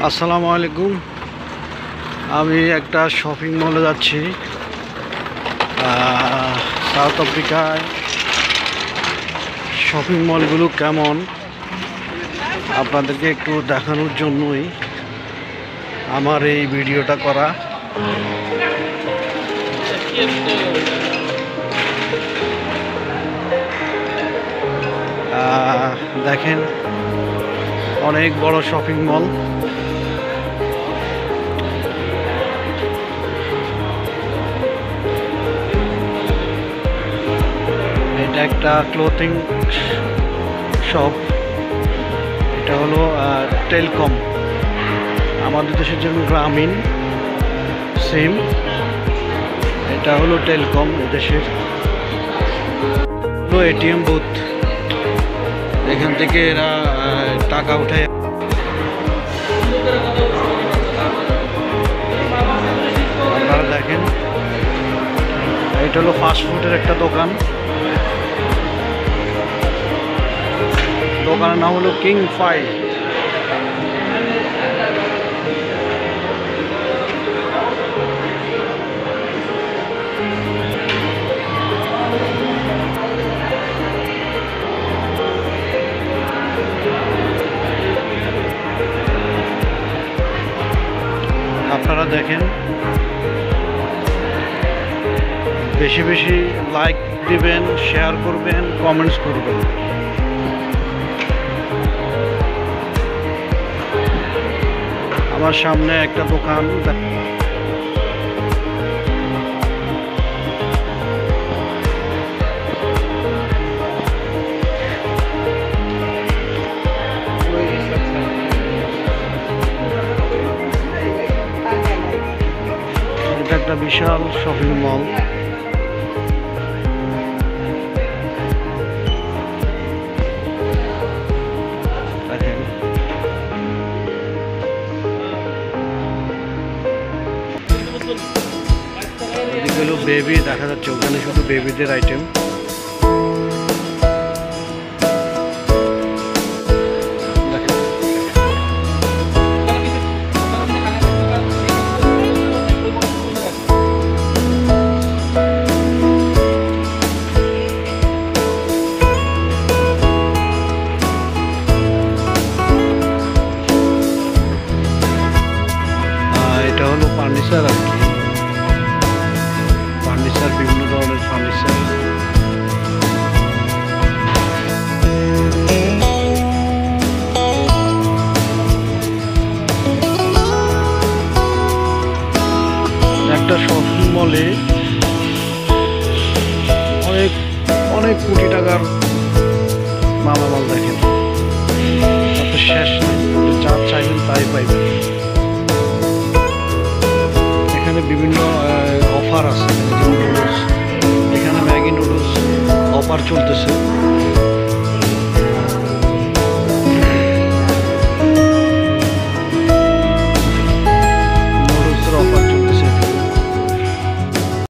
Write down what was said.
আসসালামু আলাইকুম। আমি একটা শপিং মলে যাচ্ছি সাউথ আফ্রিকায়। শপিং মলগুলো কেমন আপনাদেরকে একটু দেখানোর জন্যই আমার এই ভিডিওটা করা। দেখেন, অনেক বড় শপিং মল। এটা একটা ক্লোথিং শপ। এটা হলো টেলকম, আমাদের দেশের জন্য গ্রামীণ সিম। এটা হলো টেলকম দেশের। হলো এটিএম বুথ, এখান থেকে এরা টাকা উঠায়। আপনারা দেখেন, এটা হলো ফাস্টফুডের একটা দোকান। দোকানের নাম হলো কিং ফাই। আপনারা দেখেন, বেশি বেশি লাইক দিবেন, শেয়ার করবেন, কমেন্টস করবেন। আমার সামনে একটা দোকান, এটা একটা বিশাল শপিং মল। দেখেন, ওদিকে হলো বেবি দেখা যাচ্ছে, ওখানে শুধু বেবিদের আইটেম। এটা হলো ফার্নিচার আর কি, ফার্নিচার, বিভিন্ন ধরনের ফার্নিচার। একটা শপিং মলে অনেক অনেক কোটি টাকার মালামাল দেখেন, তাতে শেষ নেই, যা চাইবেন তাই পাইবেন। এখানে বিভিন্ন অফার আছে, যেমন নুডলস, এখানে ম্যাগি নুডলস অফার চলতেছে।